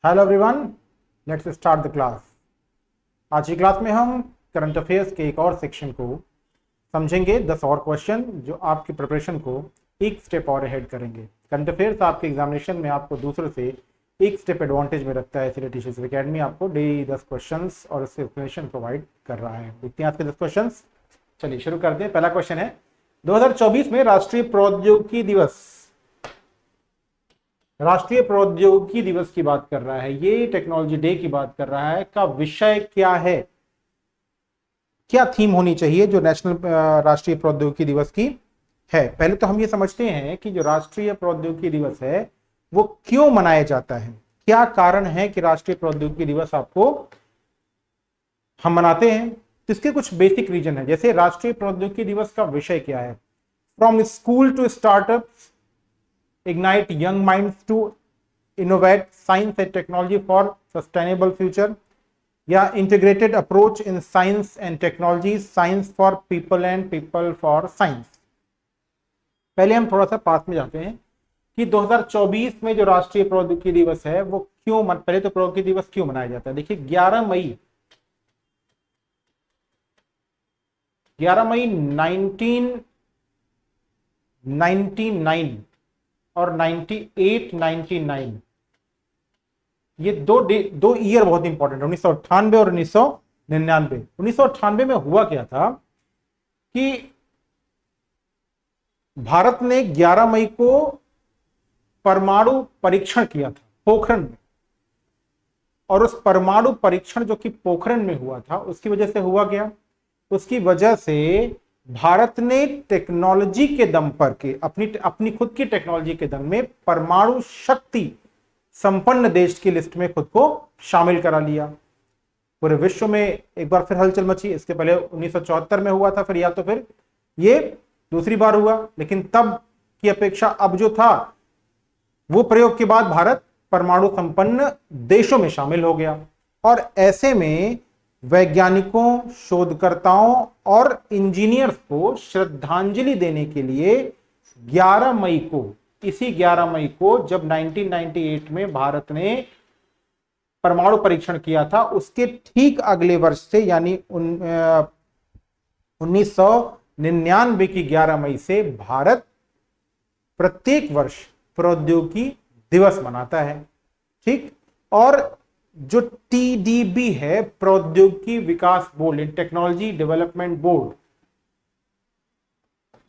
Hello everyone, let's start the class. आज की class में हम करंट अफेयर्स के एक और सेक्शन को समझेंगे। 10 और क्वेश्चन जो आपकी प्रिपरेशन को एक स्टेप और हेड करेंगे। करंट अफेयर्स आपके एग्जामिनेशन में आपको दूसरों से एक स्टेप एडवांटेज में रखता है, इसलिए टीचर्स एकेडमी आपको डेली 10 क्वेश्चन और उसके एक्सप्लेनेशन प्रोवाइड कर रहा है। देखते हैं आज के 10 क्वेश्चन। चलिए शुरू करते हैं। पहला क्वेश्चन है, 2024 में राष्ट्रीय प्रौद्योगिकी दिवस की बात कर रहा है, ये टेक्नोलॉजी डे की बात कर रहा है, का विषय क्या है, क्या थीम होनी चाहिए जो राष्ट्रीय प्रौद्योगिकी दिवस की है। पहले तो हम ये समझते हैं कि जो राष्ट्रीय प्रौद्योगिकी दिवस है वो क्यों मनाया जाता है, क्या कारण है कि राष्ट्रीय प्रौद्योगिकी दिवस आपको हम मनाते हैं। तो इसके कुछ बेसिक रीजन है। जैसे राष्ट्रीय प्रौद्योगिकी दिवस का विषय क्या है, from school to startup ignite young minds to innovate science and technology for sustainable future, या integrated approach in science and technology, science for people and people for science। पहले हम थोड़ा सा पास में जाते हैं कि 2024 में जो राष्ट्रीय प्रौद्योगिकी दिवस है वो पहले तो प्रौद्योगिकी दिवस क्यों मनाया जाता है। देखिए 11 मई 1999 और 98-99, ये दो ईयर बहुत इंपॉर्टेंट है, 1998 और 1999। 1998 में हुआ क्या था कि भारत ने 11 मई को परमाणु परीक्षण किया था पोखरण में, और उस परमाणु परीक्षण जो कि पोखरण में हुआ था उसकी वजह से हुआ क्या, उसकी वजह से भारत ने टेक्नोलॉजी के दम पर अपनी खुद की टेक्नोलॉजी के दम में परमाणु शक्ति संपन्न देश की लिस्ट में खुद को शामिल करा लिया। पूरे विश्व में एक बार फिर हलचल मची। इसके पहले 1974 में हुआ था, फिर ये दूसरी बार हुआ, लेकिन तब की अपेक्षा अब जो था वो प्रयोग के बाद भारत परमाणु संपन्न देशों में शामिल हो गया। और ऐसे में वैज्ञानिकों, शोधकर्ताओं और इंजीनियर्स को श्रद्धांजलि देने के लिए 11 मई को, इसी 11 मई को जब 1998 में भारत ने परमाणु परीक्षण किया था, उसके ठीक अगले वर्ष से यानी 1999 की 11 मई से भारत प्रत्येक वर्ष प्रौद्योगिकी दिवस मनाता है। ठीक, और जो टीडीबी है, प्रौद्योगिकी विकास board, technology development board,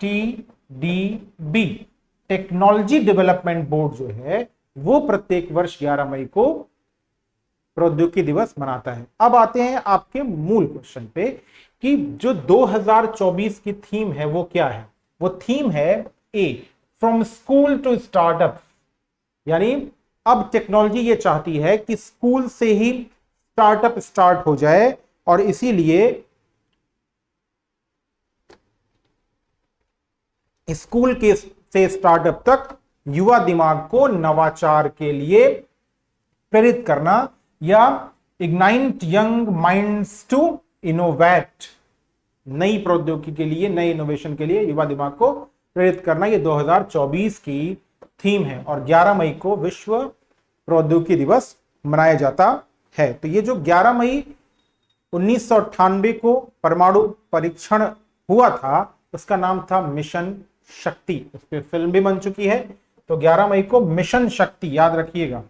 TDB technology development board जो है वो प्रत्येक वर्ष 11 मई को प्रौद्योगिकी दिवस मनाता है। अब आते हैं आपके मूल क्वेश्चन पे कि जो 2024 की थीम है वो क्या है। वो थीम है ए, फ्रॉम स्कूल टू स्टार्टअप, यानी अब टेक्नोलॉजी ये चाहती है कि स्कूल से ही स्टार्टअप स्टार्ट हो जाए, और इसीलिए स्कूल के से स्टार्टअप तक युवा दिमाग को नवाचार के लिए प्रेरित करना, या ignite young minds to innovate, नई प्रौद्योगिकी के लिए, नए इनोवेशन के लिए युवा दिमाग को प्रेरित करना, ये 2024 की थीम है। और 11 मई को विश्व प्रौद्योगिकी दिवस मनाया जाता है। तो ये जो 11 मई 1998 को परमाणु परीक्षण हुआ था उसका नाम था मिशन शक्ति। उस पर फिल्म भी बन चुकी है। तो 11 मई को मिशन शक्ति, याद रखिएगा,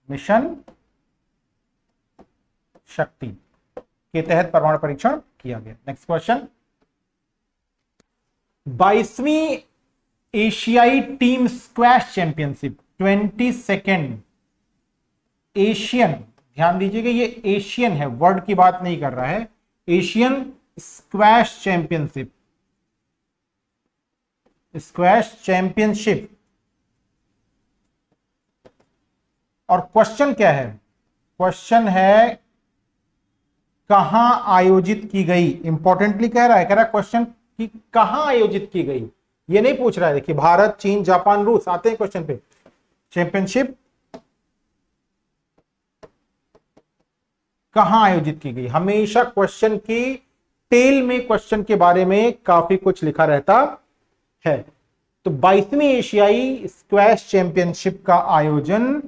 मिशन शक्ति के तहत परमाणु परीक्षण किया गया। नेक्स्ट क्वेश्चन, 22वीं एशियाई team squash championship, 22nd Asian, ध्यान दीजिएगा ये एशियन है, वर्ड की बात नहीं कर रहा है, Asian squash championship, squash championship. और क्वेश्चन क्या है, क्वेश्चन है कहां आयोजित की गई। इंपॉर्टेंटली कह रहा है क्वेश्चन कि कहां आयोजित की गई, ये नहीं पूछ रहा है। देखिए भारत, चीन, जापान, रूस, आते हैं क्वेश्चन पे। चैंपियनशिप कहां आयोजित की गई, हमेशा क्वेश्चन की टेल में क्वेश्चन के बारे में काफी कुछ लिखा रहता है। तो 22वीं एशियाई स्क्वैश चैंपियनशिप का आयोजन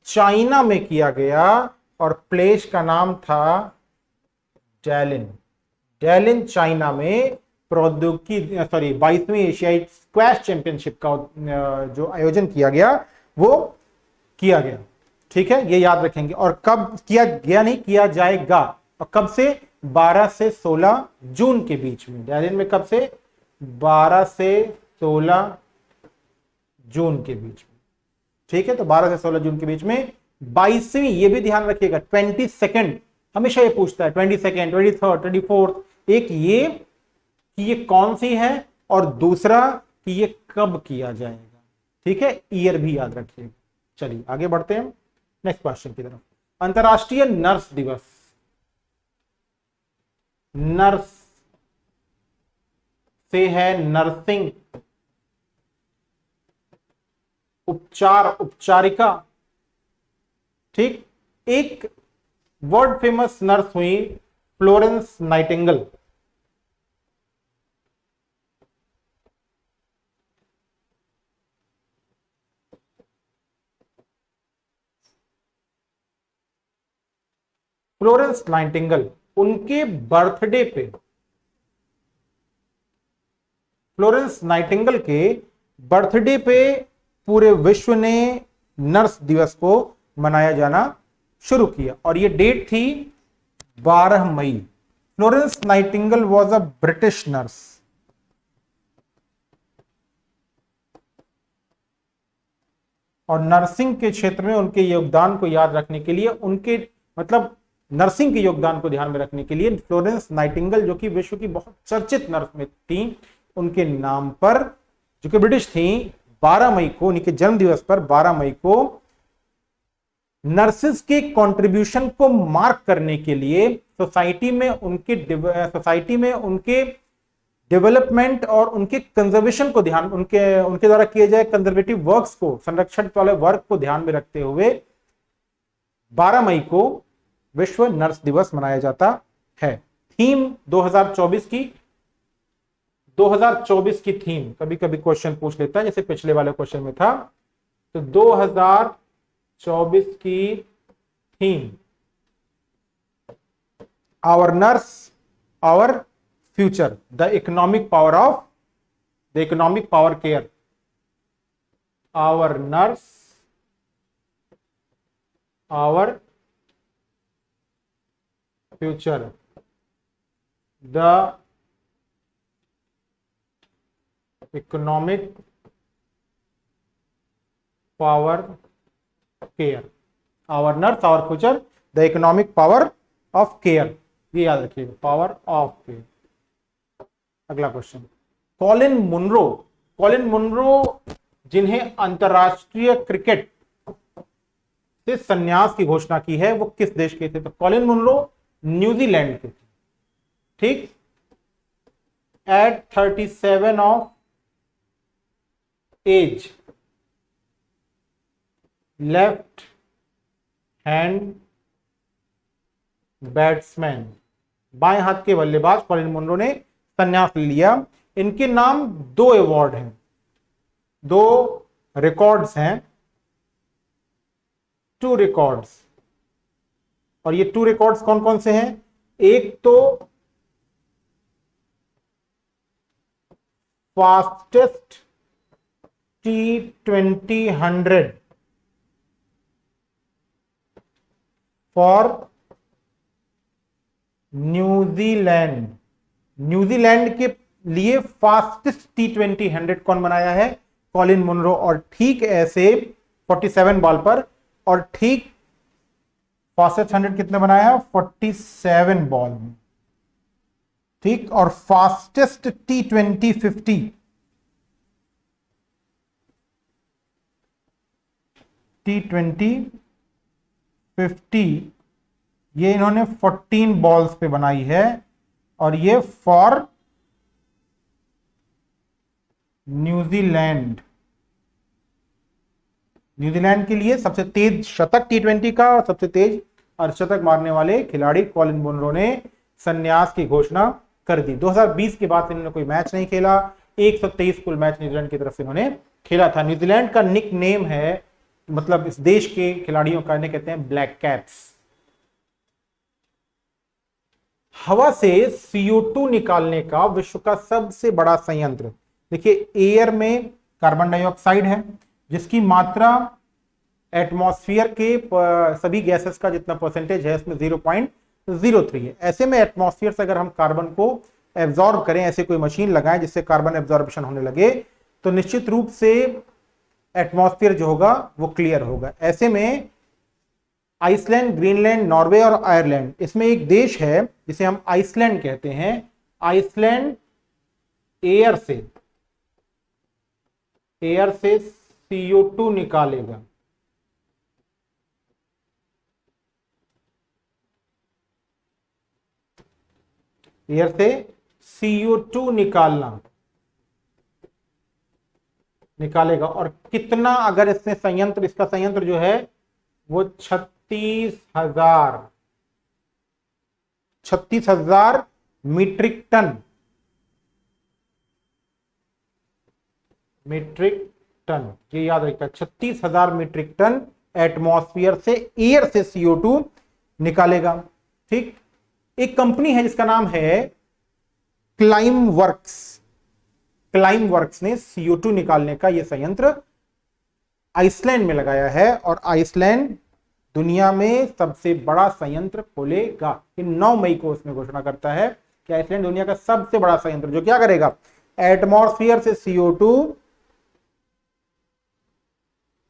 चाइना में किया गया और प्लेस का नाम था डैलिन। डैलिन चाइना में प्रौद्योगिकी 22वीं एशियाई स्क्वैश चैंपियनशिप का जो आयोजन किया गया वो किया गया। ठीक है, ये याद रखेंगे। और कब किया गया, नहीं किया जाएगा। और कब से? 12 से 16 जून के बीच में। डैलिन में कब से? 12 से 16 जून के बीच में। ठीक है, तो 12 से 16 जून के बीच में 22वीं, ये भी ध्यान रखिएगा 22 हमेशा ये पूछता है 22, 23, 24। एक ये कि ये कौन सी है और दूसरा कि ये कब किया जाएगा। ठीक है, ईयर भी याद रखिएगा। चलिए आगे बढ़ते हैं नेक्स्ट क्वेश्चन की तरफ। अंतरराष्ट्रीय नर्स दिवस। नर्स से है नर्सिंग, उपचार, उपचारिका। ठीक, एक वर्ल्ड फेमस नर्स हुई फ्लोरेंस नाइटिंगेल। फ्लोरेंस नाइटिंगेल, उनके बर्थडे पे, फ्लोरेंस नाइटिंगेल के बर्थडे पे पूरे विश्व ने नर्स दिवस को मनाया जाना शुरू किया और ये डेट थी 12 मई। Florence Nightingale was a British nurse. और नर्सिंग के क्षेत्र में उनके योगदान को याद रखने के लिए, उनके मतलब नर्सिंग के योगदान को ध्यान में रखने के लिए फ्लोरेंस नाइटिंगेल, जो कि विश्व की बहुत चर्चित नर्स में थी, उनके नाम पर, जो कि ब्रिटिश थी, 12 मई को, उनके जन्म दिवस पर 12 मई को नर्सेस के कंट्रीब्यूशन को मार्क करने के लिए सोसाइटी में उनके डेवलपमेंट और उनके कंजर्वेशन को ध्यान, उनके द्वारा किए जाए कंजर्वेटिव वर्क्स को, संरक्षण वाले वर्क को ध्यान में रखते हुए 12 मई को विश्व नर्स दिवस मनाया जाता है। थीम 2024 की थीम, कभी कभी क्वेश्चन पूछ लेता है, जैसे पिछले वाले क्वेश्चन में था। तो 2024 की theme our nurse our future, the economic power care. Our nurse our future, the economic power care. Our nurse our future, the economic power of care, ये याद रखिएगा, पावर ऑफ केयर। अगला क्वेश्चन, कॉलिन मुनरो जिन्हें अंतरराष्ट्रीय cricket से संन्यास की घोषणा की है, वो किस देश के थे? तो कॉलिन मुनरो न्यूजीलैंड के थे। ठीक, at 37 of age, left hand batsman, बाएं हाथ के बल्लेबाज कॉलिन मुनरो ने संन्यास लिया। इनके नाम 2 अवार्ड हैं, 2 रिकॉर्ड्स हैं, 2 रिकॉर्ड्स। और ये 2 रिकॉर्ड्स कौन कौन से हैं? एक तो फास्टेस्ट T20 100 फॉर न्यूजीलैंड के लिए फास्टेस्ट T20 100 कौन बनाया है? Colin Munro. और ठीक ऐसे 47 बॉल पर, और ठीक फास्टेस्ट 100 कितने बनाया है? 47 बॉल में। ठीक, और फास्टेस्ट T20 50 ये इन्होंने 14 बॉल्स पे बनाई है, और ये फॉर न्यूजीलैंड के लिए सबसे तेज शतक T20 का और सबसे तेज अर्धशतक मारने वाले खिलाड़ी कॉलिन मुनरो ने संन्यास की घोषणा कर दी। 2020 के बाद इन्होंने कोई मैच नहीं खेला, 123 कुल मैच न्यूजीलैंड की तरफ से इन्होंने खेला था। न्यूजीलैंड का निक नेम है, मतलब इस देश के खिलाड़ियों का, इन्हें कहते हैं ब्लैक कैप्स। हवा से CO2 निकालने का विश्व का सबसे बड़ा संयंत्र, देखिए एयर में कार्बन डाइऑक्साइड है जिसकी मात्रा एटमॉस्फेयर के सभी गैसेस का जितना परसेंटेज है उसमें 0.03 है। ऐसे में एटमॉस्फेयर से अगर हम कार्बन को एब्जॉर्ब करें, ऐसे कोई मशीन लगाएं जिससे कार्बन एब्जॉर्प्शन होने लगे, तो निश्चित रूप से एटमॉस्फेयर जो होगा वो क्लियर होगा। ऐसे में आइसलैंड, ग्रीनलैंड, नॉर्वे और आयरलैंड, इसमें एक देश है जिसे हम आइसलैंड कहते हैं। आइसलैंड एयर से CO2 निकालेगा। एयर से CO2 निकालेगा। और कितना, अगर इसने संयंत्र, इसका संयंत्र जो है वो 36,000 मीट्रिक टन, ये याद रखिएगा, 36,000 मीट्रिक टन एटमॉस्फेयर से, एयर से CO2 निकालेगा। ठीक, एक कंपनी है जिसका नाम है क्लाइम वर्क्स ने CO2 निकालने का यह संयंत्र आइसलैंड में लगाया है, और आइसलैंड दुनिया में सबसे बड़ा संयंत्र खोलेगा। 9 मई को उसने घोषणा करता है कि आइसलैंड दुनिया का सबसे बड़ा संयंत्र, जो क्या करेगा, एटमॉस्फेयर से CO2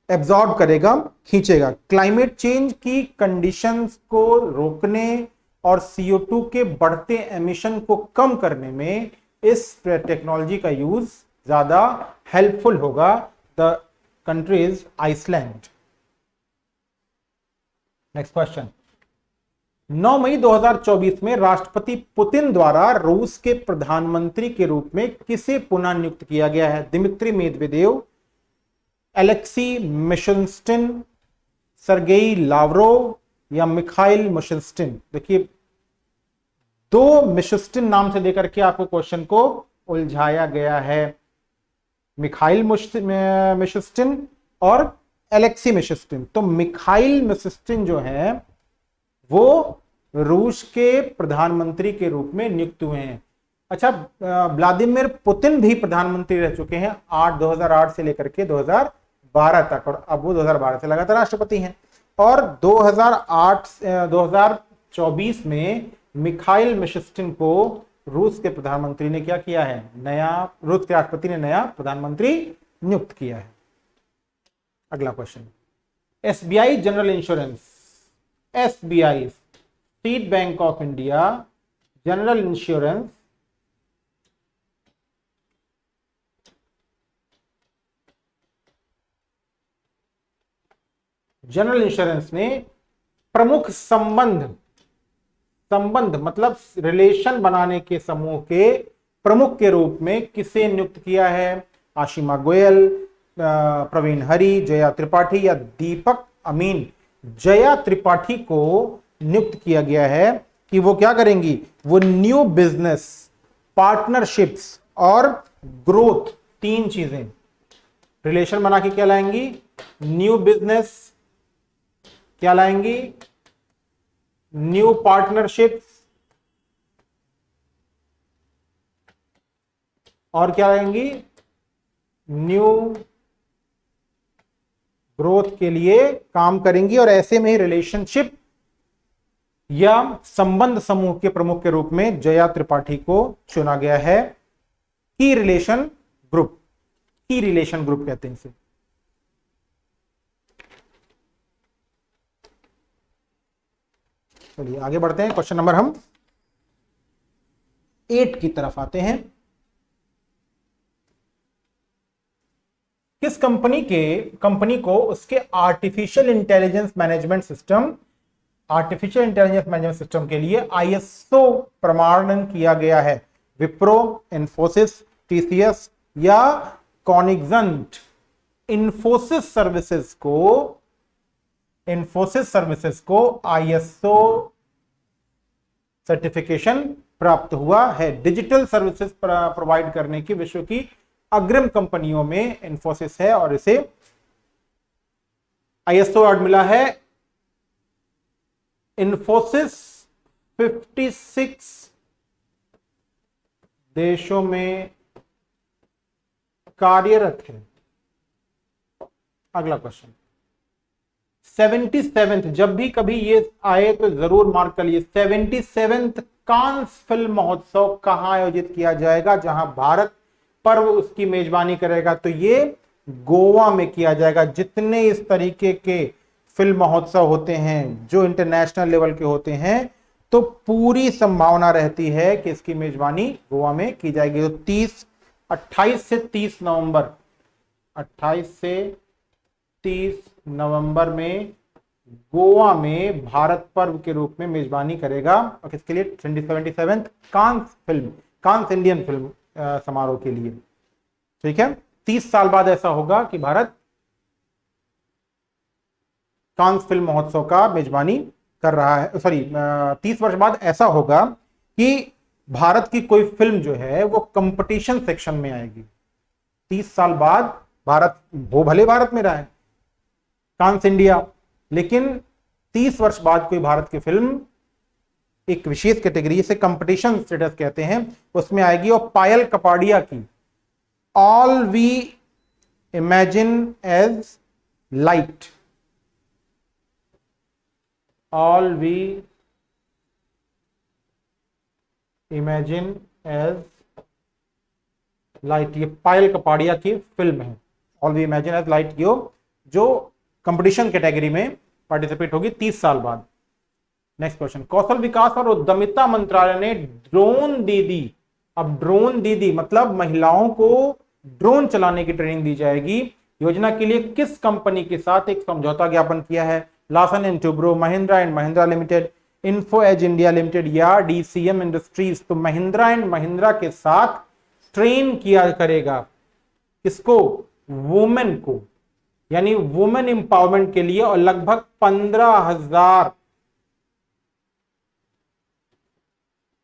एब्जॉर्ब करेगा, खींचेगा। क्लाइमेट चेंज की कंडीशंस को रोकने और CO2 के बढ़ते एमिशन को कम करने में इस टेक्नोलॉजी का यूज ज्यादा हेल्पफुल होगा। The country is Iceland. Next question, 9 मई 2024 में राष्ट्रपति पुतिन द्वारा रूस के प्रधानमंत्री के रूप में किसे पुनः नियुक्त किया गया है? Dmitry Medvedev, Alexei Mishustin, Sergei Lavrov या मिखाइल मिशुस्तिन। देखिए, 2 मिशुस्तिन नाम से देकर के आपको क्वेश्चन को उलझाया गया है, मिखाइल मिशुस्तिन और एलेक्सी मिशुस्तिन। तो मिखाइल मिशुस्तिन जो है वो रूस के प्रधानमंत्री के रूप में नियुक्त हुए हैं। अच्छा, व्लादिमीर पुतिन भी प्रधानमंत्री रह चुके हैं 2008 से लेकर के 2012 तक, और अब वो 2012 से लगातार राष्ट्रपति हैं। और 2024 में मिखाइल मिशुस्तिन को रूस के प्रधानमंत्री ने क्या किया है, रूस के राष्ट्रपति ने नया प्रधानमंत्री नियुक्त किया है। अगला question, SBI general insurance, SBI state bank of India general insurance ने प्रमुख संबंध मतलब रिलेशन बनाने के समूह के प्रमुख के रूप में किसे नियुक्त किया है? आशिमा गोयल, प्रवीण हरी, जया त्रिपाठी या दीपक अमीन। जया त्रिपाठी को नियुक्त किया गया है कि वो क्या करेंगी, वो न्यू बिजनेस, पार्टनरशिप्स और ग्रोथ, 3 चीजें रिलेशन बना के क्या लाएंगी, न्यू बिजनेस क्या लाएंगी, न्यू पार्टनरशिप्स और क्या लाएंगी, न्यू ग्रोथ के लिए काम करेंगी। और ऐसे में ही रिलेशनशिप या संबंध समूह के प्रमुख के रूप में जया त्रिपाठी को चुना गया है। की रिलेशन ग्रुप कहते हैं इसे। चलिए आगे बढ़ते हैं, क्वेश्चन नंबर हम 8 की तरफ आते हैं। किस कंपनी को उसके आर्टिफिशियल इंटेलिजेंस मैनेजमेंट सिस्टम के लिए ISO प्रमाणन किया गया है? विप्रो, इन्फोसिस, TCS या कॉनिग्जेंट। इन्फोसिस सर्विसेज को ISO सर्टिफिकेशन प्राप्त हुआ है। डिजिटल सर्विसेज प्रोवाइड करने की विश्व की अग्रिम कंपनियों में इन्फोसिस है और इसे आईएसओ अवार्ड मिला है। इन्फोसिस 56 देशों में कार्यरत है। अगला क्वेश्चन 77th, जब भी कभी ये आए तो जरूर मार्क कर लिए, 77th कांस फिल्म महोत्सव कहां आयोजित किया जाएगा जहां भारत पर्व उसकी मेजबानी करेगा? तो ये गोवा में किया जाएगा। जितने इस तरीके के फिल्म महोत्सव होते हैं जो इंटरनेशनल लेवल के होते हैं तो पूरी संभावना रहती है कि इसकी मेजबानी गोवा में की जाएगी। तो 28 से 30 नवंबर 28 से 30 नवंबर में गोवा में भारत पर्व के रूप में मेजबानी करेगा और किसके लिए? 77th कांस इंडियन फिल्म समारोह के लिए। ठीक है, 30 साल बाद ऐसा होगा कि भारत कांस फिल्म महोत्सव का मेजबानी कर रहा है। 30 वर्ष बाद ऐसा होगा कि भारत की कोई फिल्म जो है वो कंपटीशन सेक्शन में आएगी। 30 साल बाद भारत, वो भले भारत में रहा है कांस इंडिया, लेकिन 30 वर्ष बाद कोई भारत की फिल्म एक विशेष कैटेगरी से कंपटीशन स्टेटस कहते हैं उसमें आएगी और पायल कपाड़िया की all we imagine as light, all we imagine as light, ये पायल कपाड़िया की फिल्म है। All we imagine as light जो कंपटीशन कैटेगरी में पार्टिसिपेट होगी 30 साल बाद। नेक्स्ट क्वेश्चन, कौशल विकास और उद्यमिता मंत्रालय ने ड्रोन दीदी, अब ड्रोन दीदी मतलब महिलाओं को ड्रोन चलाने की ट्रेनिंग दी जाएगी, योजना के लिए किस कंपनी के साथ एक समझौता ज्ञापन किया है? Larsen and Toubro, Mahindra and Mahindra limited, Info Edge India limited या डीसीएम इंडस्ट्रीज? तो महिंद्रा एंड महिंद्रा के साथ ट्रेन किया करेगा किसको? वुमेन को, यानी वुमेन एम्पावरमेंट के लिए, और लगभग 15,000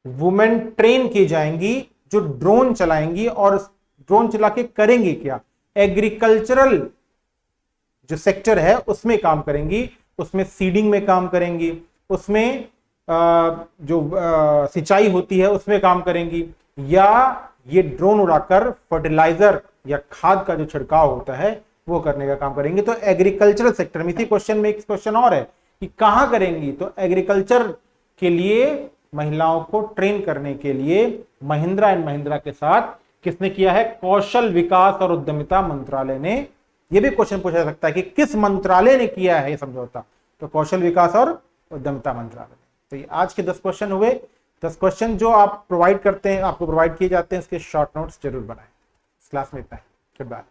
वुमेन ट्रेन की जाएंगी जो ड्रोन चलाएंगी। और ड्रोन चला के करेंगी क्या? एग्रीकल्चरल जो सेक्टर है उसमें काम करेंगी, उसमें सीडिंग में काम करेंगी, उसमें जो सिंचाई होती है उसमें काम करेंगी, या ये ड्रोन उड़ाकर फर्टिलाइजर या खाद का जो छिड़काव होता है वो करने का काम करेंगे। तो एग्रीकल्चरल सेक्टर में, इसी क्वेश्चन में एक क्वेश्चन और है कि कहां करेंगी? तो एग्रीकल्चर के लिए महिलाओं को ट्रेन करने के लिए महिंद्रा एंड महिंद्रा के साथ किसने किया है? कौशल विकास और उद्यमिता मंत्रालय ने। यह भी क्वेश्चन पूछा जा सकता है कि किस मंत्रालय ने किया है यह समझौता? तो कौशल विकास और उद्यमिता मंत्रालय। तो ये आज के 10 क्वेश्चन हुए। 10 क्वेश्चन जो आप प्रोवाइड करते हैं, आपको प्रोवाइड किए जाते हैं, इसके शॉर्ट नोट्स जरूर बनाएं। इस क्लास में इतना है। Good bye.